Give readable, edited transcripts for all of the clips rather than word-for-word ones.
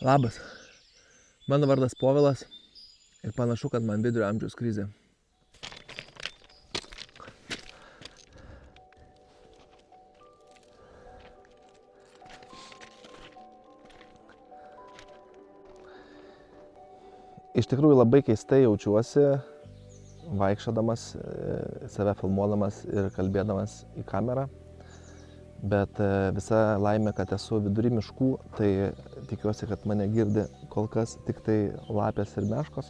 Labas, mano vardas Povilas ir panašu, kad man vidurio amžiaus krizė. Iš tikrųjų labai keistai jaučiuosi, vaikščiodamas, save filmuodamas ir kalbėdamas į kamerą. Bet visa laimė, kad esu vidury miškų, tai tikiuosi, kad mane girdi kol kas tik tai lapės ir meškos.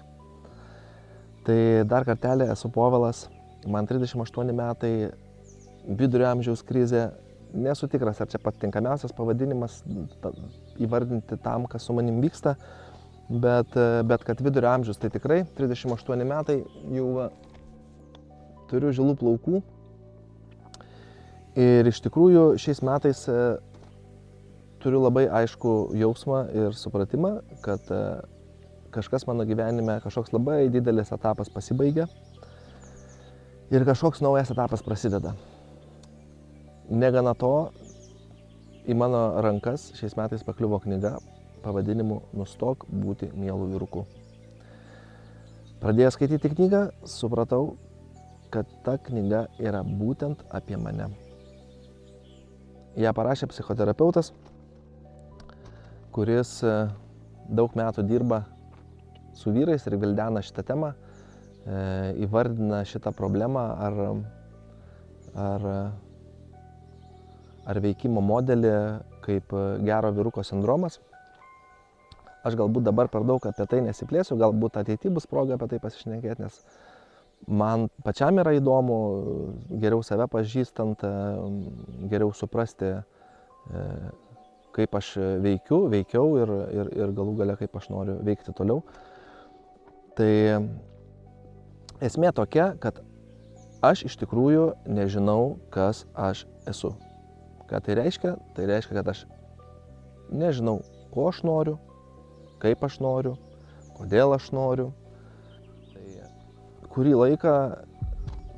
Tai dar kartelį esu Povilas, man 38 metai, vidurio amžiaus krizė. Nesu tikras, ar čia pats tinkamiausias pavadinimas įvardinti tam, kas su manim vyksta, bet kad vidurio amžius tai tikrai 38 metai, jau turiu žilų plaukų. Ir iš tikrųjų šiais metais turiu labai aišku jausmą ir supratimą, kad kažkas mano gyvenime, kažkoks labai didelis etapas pasibaigia ir kažkoks naujas etapas prasideda. Negana to, į mano rankas šiais metais pakliuvo knyga pavadinimu Nustok būti mielu vyruku. Pradėjęs skaityti knygą, supratau, kad ta knyga yra būtent apie mane. Ją parašė psichoterapeutas, kuris daug metų dirba su vyrais ir gvildena šitą temą, įvardina šitą problemą ar veikimo modelį kaip gero vyruko sindromas. Aš galbūt dabar per daug apie tai nesiplėsiu, galbūt ateityje bus proga apie tai pasišnekėti, nes man pačiam yra įdomu, geriau save pažįstant, geriau suprasti, kaip aš veikiau ir galų gale kaip aš noriu veikti toliau. Tai esmė tokia, kad aš iš tikrųjų nežinau, kas aš esu. Ką tai reiškia? Tai reiškia, kad aš nežinau, ko aš noriu, kaip aš noriu, kodėl aš noriu. Kurį laiką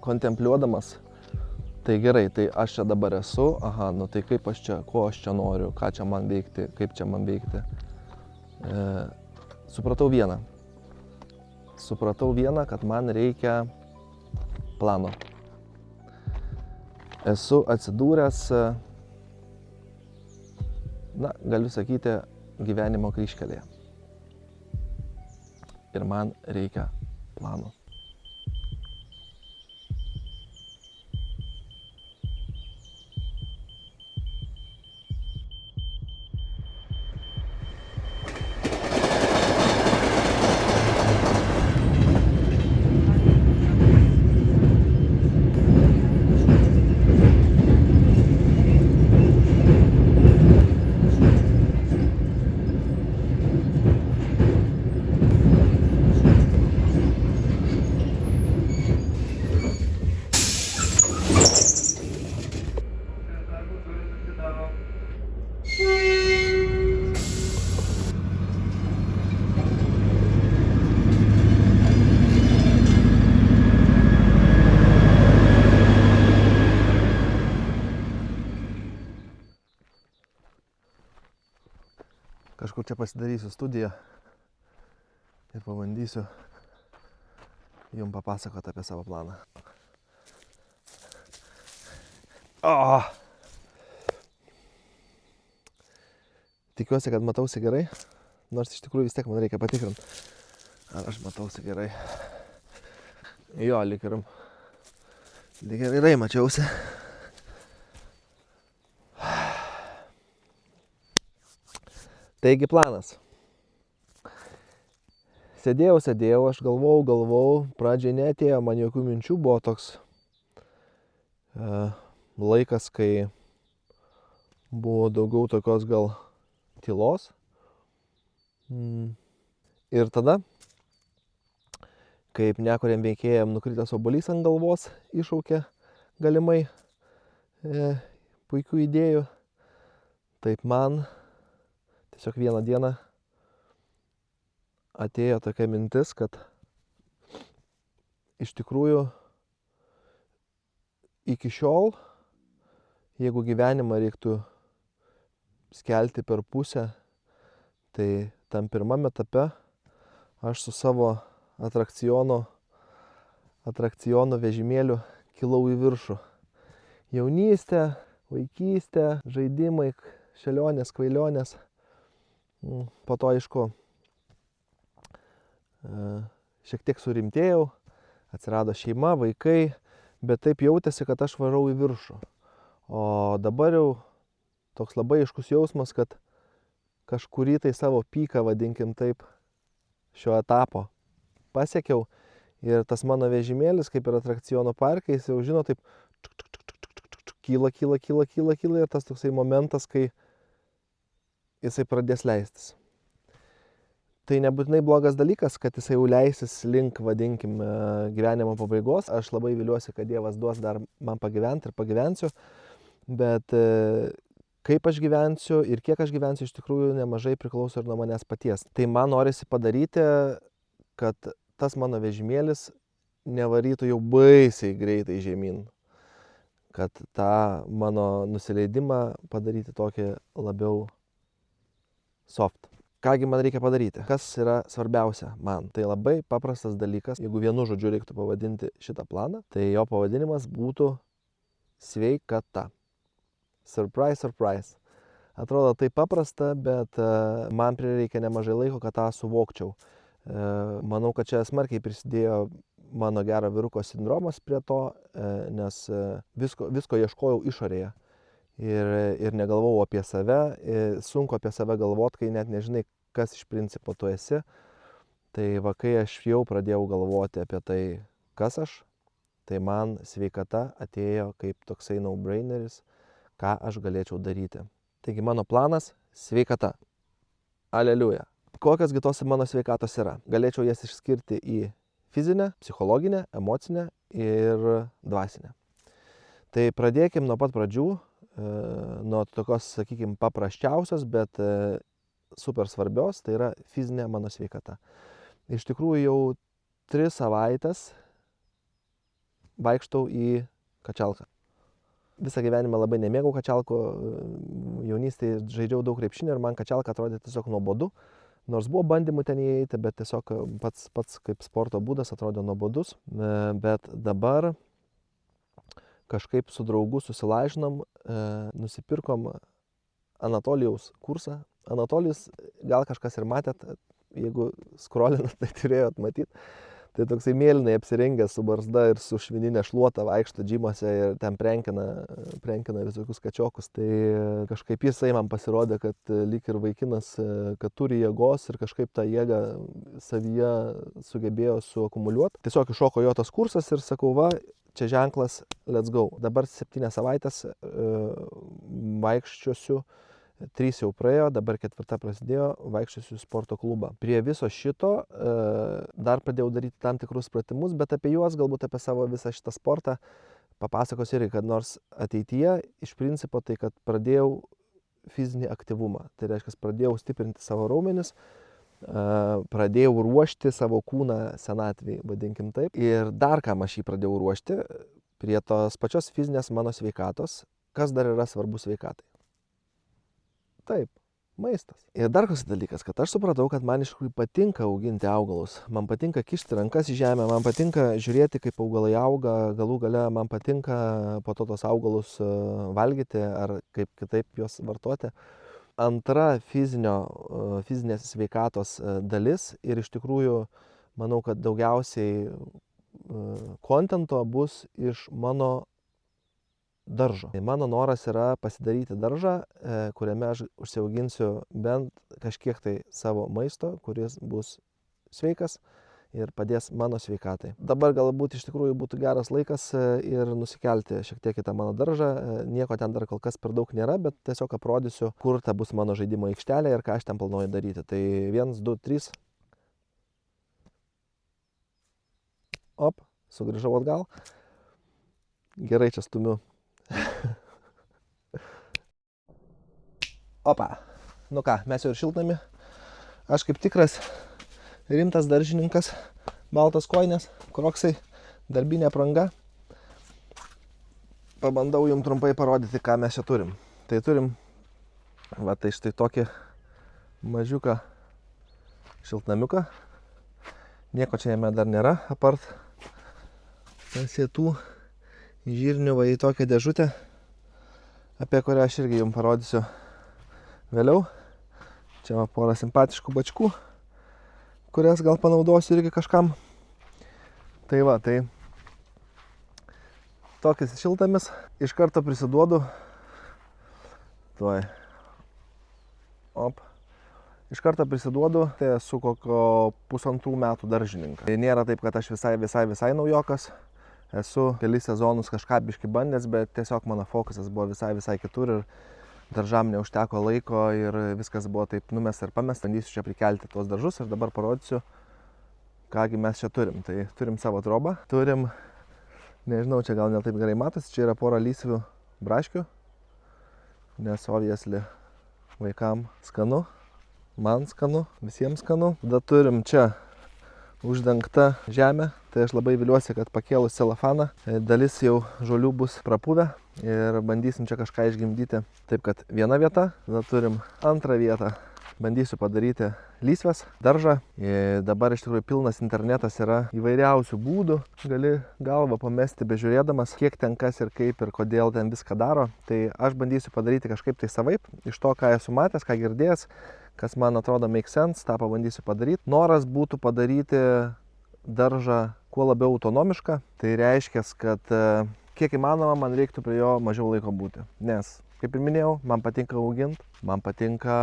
kontempliuodamas, tai gerai, tai aš čia dabar esu, tai kaip aš čia, ko aš čia noriu, ką čia man veikti, kaip čia man veikti. Supratau vieną, kad man reikia plano. Esu atsidūręs, galiu sakyti, gyvenimo kryžkelėje. Ir man reikia plano. Kažkur čia pasidarysiu studiją ir pabandysiu jums papasakoti apie savo planą. Tikiuosi, kad matausi gerai, nors iš tikrųjų vis tiek man reikia patikrinti, ar aš matausi gerai. Jo, lyg ir gerai mačiausi. Taigi planas. Sėdėjau, aš galvojau, pradžiai neatėjo man jokių minčių, buvo toks laikas, kai buvo daugiau tokios gal tylos. Ir tada, kaip nekuriam veikėjam nukritęs obuolys ant galvos iššaukė galimai puikių idėjų, taip man tiesiog vieną dieną atėjo tokia mintis, kad iš tikrųjų iki šiol, jeigu gyvenimą reiktų skelti per pusę, tai tam pirmam etape aš su savo atrakcionų vežimėliu kilau į viršų. Jaunystė, vaikystė, žaidimai, šėlionės, kvailionės. Po to, aišku, šiek tiek surimtėjau, atsirado šeima, vaikai, bet taip jautėsi, kad aš varau į viršų. O dabar jau toks labai aiškus jausmas, kad kažkurį tai savo pyką, vadinkim taip, šio etapo pasiekiau. Ir tas mano vežimėlis, kaip ir atrakcionų parke, jis jau žino taip kyla ir tas toksai momentas, kai jisai pradės leistis. Tai nebūtinai blogas dalykas, kad jisai jau leisis link, vadinkim, gyvenimo pabaigos. Aš labai viliuosi, kad Dievas duos dar man pagyventi ir pagyvensiu, bet kaip aš gyvensiu ir kiek aš gyvensiu, iš tikrųjų nemažai priklauso ir nuo manęs paties. Tai man norisi padaryti, kad tas mano vežimėlis nevarytų jau baisiai greitai žemyn. Kad tą mano nusileidimą padaryti tokį labiau soft. Kągi man reikia padaryti? Kas yra svarbiausia man? Tai labai paprastas dalykas. Jeigu vienu žodžiu reiktų pavadinti šitą planą, tai jo pavadinimas būtų sveikata. Surprise, surprise. Atrodo tai paprasta, bet man prireikia nemažai laiko, kad tą suvokčiau. Manau, kad čia smarkiai prisidėjo mano gero vyruko sindromas prie to, nes visko ieškojau išorėje ir negalvojau apie save. Sunku apie save galvot, kai net nežinai, kas iš principo tu esi. Tai va, kai aš jau pradėjau galvoti apie tai, kas aš, tai man sveikata atėjo kaip toksai no-braineris, ką aš galėčiau daryti. Taigi mano planas – sveikata. Aleliuja. Kokios gi tos mano sveikatos yra? Galėčiau jas išskirti į fizinę, psichologinę, emocinę ir dvasinę. Tai pradėkim nuo pat pradžių, nuo tokios, sakykime, paprasčiausios, bet super svarbios, tai yra fizinė mano sveikata. Iš tikrųjų jau 3 savaitės vaikštau į kačialką. Visą gyvenimą labai nemėgau kačialkų, jaunystėje žaidžiau daug krepšinio ir man kačialka atrodė tiesiog nuobodu. Nors buvo bandymų ten įeiti, bet tiesiog pats kaip sporto būdas atrodė nuobodus. Bet dabar kažkaip su draugu susilaižinom, nusipirkom Anatolijaus kursą. Anatolijus, gal kažkas ir matėt, jeigu skrolinat, tai turėjot matyti. Tai toksai mėlynai apsirengęs su barzda ir su švininė šluota vaikšto džimuose ir ten prenkina visokius kačiokus. Tai kažkaip jisai man pasirodė, kad lyg ir vaikinas, kad turi jėgos ir kažkaip tą jėgą savyje sugebėjo suakumuliuoti. Tiesiog iššoko jo tas kursas ir sakau, va, čia ženklas, let's go. Dabar 7 savaitės vaikščiosiu. 3 jau praėjo, dabar 4 prasidėjo, vaikščiosiu į sporto klubą. Prie viso šito dar pradėjau daryti tam tikrus pratimus, bet apie juos, galbūt apie savo visą šitą sportą papasakosiu irgi, kad nors ateityje iš principo tai, kad pradėjau fizinį aktyvumą. Tai reiškia, pradėjau stiprinti savo raumenis, pradėjau ruošti savo kūną senatvei, vadinkim taip. Ir dar kam aš jį pradėjau ruošti, prie tos pačios fizinės mano sveikatos, kas dar yra svarbu sveikatai. Taip, maistas. Ir dar koks dalykas, kad aš supratau, kad man iš tikrųjų patinka auginti augalus. Man patinka kišti rankas į žemę, man patinka žiūrėti, kaip augalai auga, galų gale man patinka po to tos augalus valgyti ar kaip kitaip juos vartoti. Antra fizinės sveikatos dalis ir iš tikrųjų manau, kad daugiausiai kontento bus iš mano daržo. Mano noras yra pasidaryti daržą, kuriame aš užsiauginsiu bent kažkiek tai savo maisto, kuris bus sveikas ir padės mano sveikatai. Dabar galbūt iš tikrųjų būtų geras laikas ir nusikelti šiek tiek į tą mano daržą. Nieko ten dar kol kas per daug nėra, bet tiesiog aprodysiu, kur ta bus mano žaidimo aikštelė ir ką aš ten planuoju daryti. Tai 1, 2, 3. Op, sugrįžau atgal. Gerai čia stumiu. Opa, nu ką, mes jau ir šiltnami. Aš kaip tikras rimtas daržininkas, baltos kojinės, kroksai, darbinė apranga. Pabandau jums trumpai parodyti, ką mes čia turim. Tai turim, va tai štai tokį mažiuką šiltnamiuką. Nieko čia jame dar nėra, apart pasėtų žirnių va į tokią dėžutę, apie kurią aš irgi jums parodysiu vėliau. Čia va porą simpatiškų bačkų, kurias gal panaudosiu irgi kažkam. Tai va, tai tokis šiltamis. Iš karto prisiduodu. Tuoj. Op. Iš karto prisiduodu, tai esu kokio 1,5 metų daržininkas. Tai nėra taip, kad aš visai naujokas. Esu kelis sezonus kažką biškį bandęs, bet tiesiog mano fokusas buvo visai kitur ir daržam neužteko laiko ir viskas buvo taip numesta ir pamesta. Bandysiu čia prikelti tuos daržus ir dabar parodysiu, kągi mes čia turim. Tai turim savo trobą, turim, nežinau, čia gal ne taip gerai matosi, čia yra pora lysvių braškių, nes obviously vaikam skanu. Man skanu, visiems skanu. Tada turim čia uždengta žemė. Tai aš labai viliuosi, kad pakėlus celofaną dalis jau žolių bus prapuvę ir bandysim čia kažką išgimdyti. Taip kad viena vieta, tada turim antrą vietą. Bandysiu padaryti lysves, daržą. Dabar iš tikrųjų pilnas internetas yra įvairiausių būdų. Gali galvą pamesti bežiūrėdamas, kiek ten kas ir kaip ir kodėl ten viską daro. Tai aš bandysiu padaryti kažkaip tai savaip, iš to, ką esu matęs, ką girdėjęs, kas man atrodo make sense, tą pabandysiu padaryti. Noras būtų padaryti daržą kuo labiau autonomišką. Tai reiškia, kad kiek įmanoma man reiktų prie jo mažiau laiko būti. Nes, kaip ir minėjau, man patinka auginti, man patinka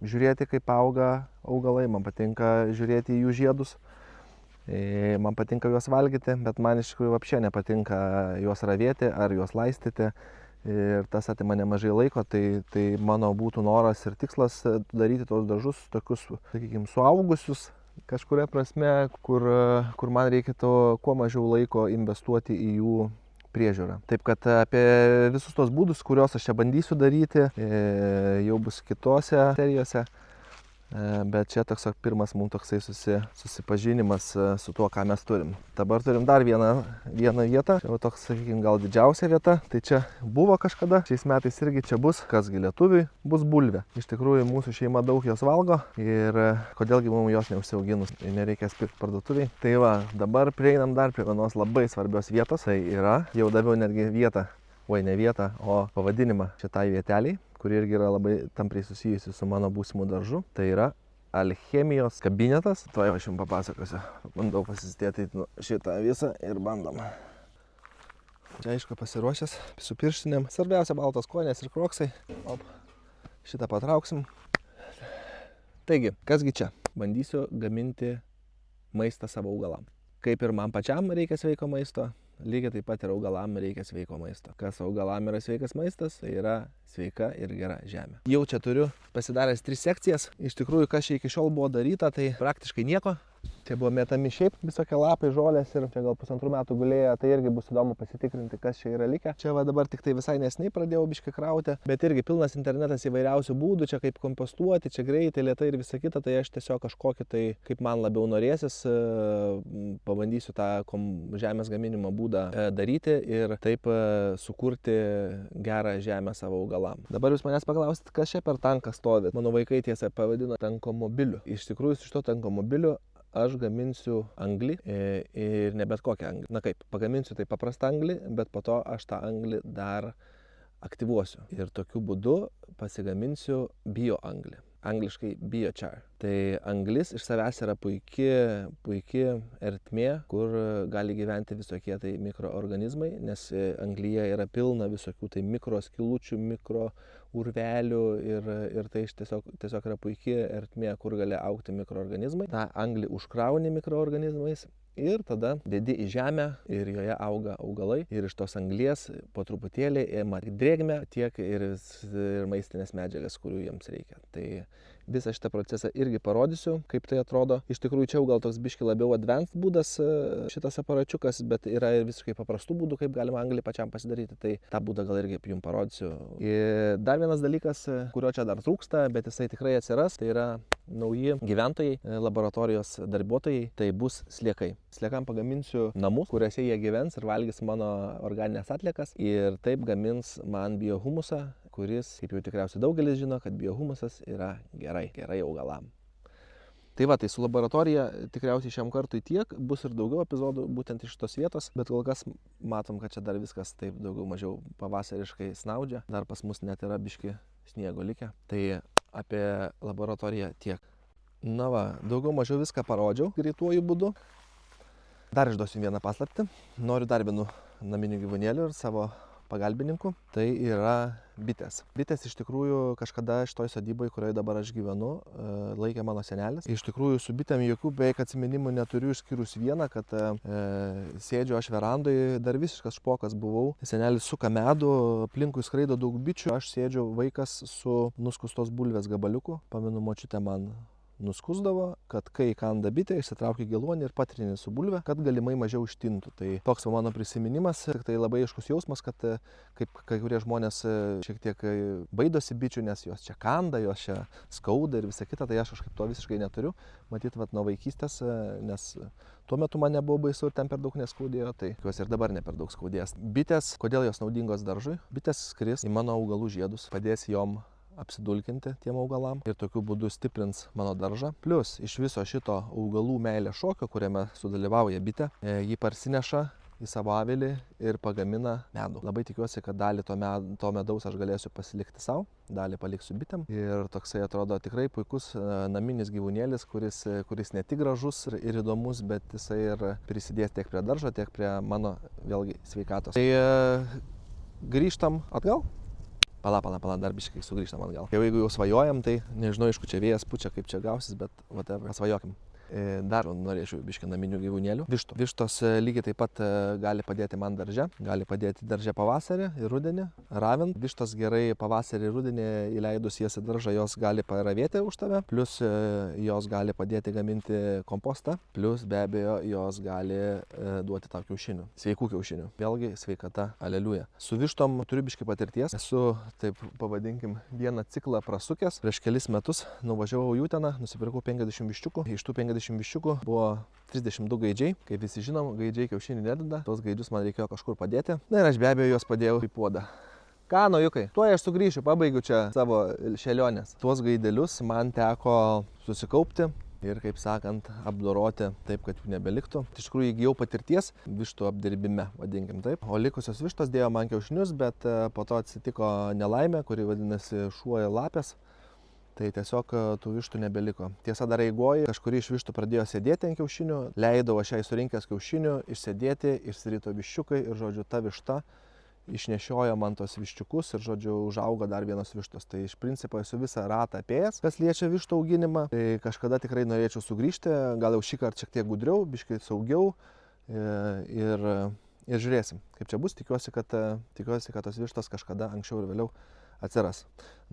žiūrėti, kaip auga augalai, man patinka žiūrėti į jų žiedus, man patinka juos valgyti, bet man iš tikrųjų apšė nepatinka juos ravėti ar juos laistyti. Ir tas atima nemažai laiko, tai mano būtų noras ir tikslas daryti tos daržus tokius, sakykime, suaugusius kažkuria prasme, kur man reikėtų kuo mažiau laiko investuoti į jų priežiūrą. Taip kad apie visus tos būdus, kuriuos aš čia bandysiu daryti, jau bus kitose serijose. Bet čia toks pirmas mums toksai susipažinimas su tuo, ką mes turim. Dabar turim dar vieną vietą. Čia va toks, sakykime, gal didžiausia vieta. Tai čia buvo kažkada. Šiais metais irgi čia bus, kasgi lietuviui, bus bulvė. Iš tikrųjų, mūsų šeima daug jos valgo ir kodėlgi mums jos neužsiauginus, nereikės pirkti parduotuviai. Tai va, dabar prieinam dar prie vienos labai svarbios vietos. Tai yra, jau daviau netgi vietą, ne vietą, o pavadinimą šitai vieteliai, kuri irgi yra labai tampriai susijusi su mano būsimu daržu. Tai yra alchemijos kabinetas. Tuoj aš jums papasakosiu. Bandau pasistėti šitą visą ir bandom. Čia aišku pasiruošęs su pirštinėm. Svarbiausia baltos kojinės ir kroksai. Op. Šitą patrauksim. Taigi, kasgi čia? Bandysiu gaminti maistą savo augalam. Kaip ir man pačiam reikia sveiko maisto, lygiai taip pat ir augalam reikia sveiko maisto. Kas augalam yra sveikas maistas, tai yra sveika ir gera žemė. Jau čia turiu pasidaręs 3 sekcijas. Iš tikrųjų, kas čia iki šiol buvo daryta, tai praktiškai nieko. Čia buvo metami šiaip visokie lapai, žolės ir čia gal 1,5 metų gulėjo, tai irgi bus įdomu pasitikrinti, kas čia yra likę. Čia va dabar tik tai visai neseniai pradėjau biškį krauti, bet irgi pilnas internetas įvairiausių būdų, čia kaip kompostuoti, čia greitai, lėtai ir visa kita, tai aš tiesiog kažkokį tai, kaip man labiau norėsis, pabandysiu tą žemės gaminimo būdą daryti ir taip sukurti gerą žemę savo augalam. Dabar jūs manęs paklausit, kas čia per tanką stovi. Mano vaikai tiesa pavadino tankomobiliu. Iš tikrųjų, su šito tankomobiliu aš gaminsiu anglį ir ne bet kokią anglį. Na kaip, pagaminsiu tai paprastą anglį, bet po to aš tą anglį dar aktyvuosiu. Ir tokiu būdu pasigaminsiu bioanglį. Angliškai biochar. Tai anglis iš savęs yra puiki ertmė, kur gali gyventi visokie tai mikroorganizmai, nes anglyje yra pilna visokių tai mikroskilučių, mikrourvelių ir tai tiesiog yra puiki ertmė, kur gali augti mikroorganizmai. Ta anglį užkrauni mikroorganizmais ir tada dedi į žemę ir joje auga augalai ir iš tos anglies po truputėlį ima drėgmę tiek ir maistinės medžiagas, kurių jiems reikia. Tai visą šitą procesą irgi parodysiu, kaip tai atrodo. Iš tikrųjų, čia gal toks biški labiau advanced būdas šitas aparačiukas, bet yra ir visiškai paprastų būdų, kaip galima anglį pačiam pasidaryti. Tai tą būdą gal irgi jums parodysiu. Ir dar vienas dalykas, kurio čia dar trūksta, bet jisai tikrai atsiras, tai yra nauji gyventojai, laboratorijos darbuotojai, tai bus sliekai. Sliekam pagaminsiu namus, kuriuose jie gyvens ir valgys mano organinės atliekas ir taip gamins man biohumusą, kuris, kaip jau tikriausiai daugelis žino, kad biohumusas yra gerai augalam. Tai va, tai su laboratorija tikriausiai šiam kartui tiek, bus ir daugiau epizodų būtent iš tos vietos, bet kol kas matom, kad čia dar viskas taip daugiau mažiau pavasariškai snaudžia, dar pas mus net yra biški sniego likę. Tai apie laboratoriją tiek. Na va, daugiau mažiau viską parodžiau greituoju būdu. Dar išduosiu vieną paslaptį. Noriu dar vienu naminių gyvūnėlių ir savo pagalbininkų. Tai yra bitės. Bitės iš tikrųjų kažkada šitoj sodyboje, kurioje dabar aš gyvenu, laikė mano senelis. Iš tikrųjų su bitėm jokių beveik atsiminimų neturiu išskyrus vieną, kad sėdžiu aš verandoje, dar visiškas špokas buvau. Senelis suka medų, aplinkui skraido daug bičių, aš sėdžiu vaikas su nuskustos bulvės gabaliuku. Pamenu, močiutė man nuskusdavo, kad kai kanda bitė, išsitraukia geluonį ir patrini su bulve, kad galimai mažiau ištintų. Tai toks mano prisiminimas, tai labai aiškus jausmas, kad kaip kai kurie žmonės šiek tiek baidosi bičių, nes jos čia kanda, jos čia skauda ir visa kita, tai aš kažkaip to visiškai neturiu. Matyt, nuo vaikystės, nes tuo metu man nebuvo baisu ir ten per daug neskaudėjo, tai jos ir dabar ne per daug skaudės. Bitės, kodėl jos naudingos daržui? Bitės skris į mano augalų žiedus, padės jom apsidulkinti tiem augalam ir tokiu būdu stiprins mano daržą. Plius iš viso šito augalų meilės šokio, kuriame sudalyvauja bitė, jį parsineša į savo avilį ir pagamina medų. Labai tikiuosi, kad dalį to medaus aš galėsiu pasilikti savo, dalį paliksiu bitėm. Ir toksai atrodo tikrai puikus naminis gyvūnėlis, kuris ne tik gražus ir įdomus, bet jisai ir prisidės tiek prie daržo, tiek prie mano vėlgi sveikatos. Tai grįžtam atgal. Pala, dar biškai sugrįžtam atgal. Jeigu jau svajojam, tai nežinau, iš kur čia vėjas pučia, kaip čia gausis, bet whatever, svajokim. Dar norėčiau biškį naminių gyvūnėlių. Vištų. Vištos lygiai taip pat gali padėti man darže. Gali padėti darže pavasarį ir rudenį, ravint. Vištos gerai pavasarį ir rudenį įleidus jas į daržą, jos gali paravėti už tave. Plius jos gali padėti gaminti kompostą. Plius be abejo jos gali duoti tau kiaušinių. Sveikų kiaušinių. Vėlgi sveikata, aleliuja. Su vištom turiu biškį patirties. Esu, taip pavadinkim, vieną ciklą prasukęs. Prieš kelis metus nuvažiavau į Uteną, nusipirkau 50 viščiukų. Iš tų 50 viščiukų buvo 32 gaidžiai. Kaip visi žinom, gaidžiai kiaušinių nededa. Tos gaidžius man reikėjo kažkur padėti. Na ir aš be abejo juos padėjau į puodą. Ką, naujukai? Tuoj aš sugrįšiu, pabaigiu čia savo šėlionės. Tuos gaidelius man teko susikaupti ir, kaip sakant, apdoroti taip, kad jų nebeliktų. Iš tikrųjų įgijau patirties vištų apdirbime, vadinkim taip. O likusios vištos dėjo man kiaušinius, bet po to atsitiko nelaimė, kuri vadinasi šuo ir lapės. Tai tiesiog tų vištų nebeliko. Tiesa, dar eigoje kažkuri iš vištų pradėjo sėdėti ant kiaušinių, leidau aš jai surinkęs kiaušinių, išsėdėti, išsirito viščiukai ir, žodžiu, ta višta išnešiojo man tos viščiukus ir, žodžiu, užaugo dar vienos vištos. Tai iš principo esu visą ratą apėjęs, kas liečia vištų auginimą. Tai kažkada tikrai norėčiau sugrįžti, gal jau šį kartą šiek tiek gudriau, biškai saugiau ir žiūrėsim, kaip čia bus. Tikiuosi, kad tos vištos kažkada anksčiau ir vėliau atsiras.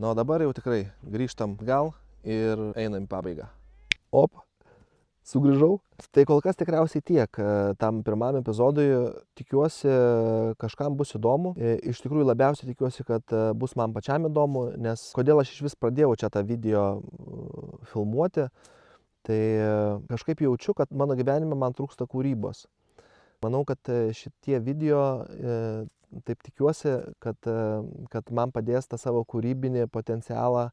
Na, o dabar jau tikrai grįžtam gal ir einam į pabaigą. Op, sugrįžau. Tai kol kas tikriausiai tiek tam pirmam epizodui. Tikiuosi, kažkam bus įdomu. Iš tikrųjų labiausiai tikiuosi, kad bus man pačiam įdomu, nes kodėl aš iš vis pradėjau čia tą video filmuoti, tai kažkaip jaučiu, kad mano gyvenime man trūksta kūrybos. Manau, kad šitie video taip tikiuosi, kad man padės tą savo kūrybinį potencialą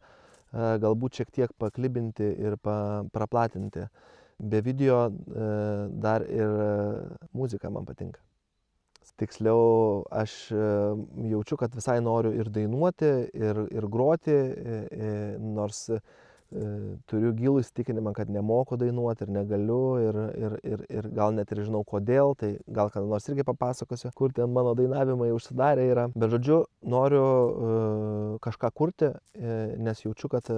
galbūt šiek tiek paklibinti ir praplatinti. Be video dar ir muzika man patinka. Tiksliau, aš jaučiu, kad visai noriu ir dainuoti, ir groti, nors turiu gilų įsitikinimą, kad nemoku dainuoti ir negaliu ir gal net ir žinau kodėl, tai gal kada nors irgi papasakosiu, kur ten mano dainavimai užsidarę yra. Bet žodžiu, noriu kažką kurti, nes jaučiu, kad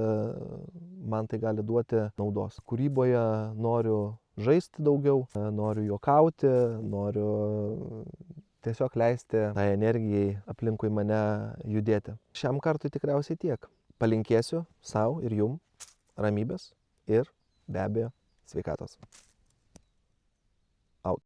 man tai gali duoti naudos. Kūryboje noriu žaisti daugiau, noriu juokauti, noriu tiesiog leisti tai energijai aplinkui mane judėti. Šiam kartui tikriausiai tiek. Palinkėsiu sau ir jum ramybės ir be abejo sveikatos.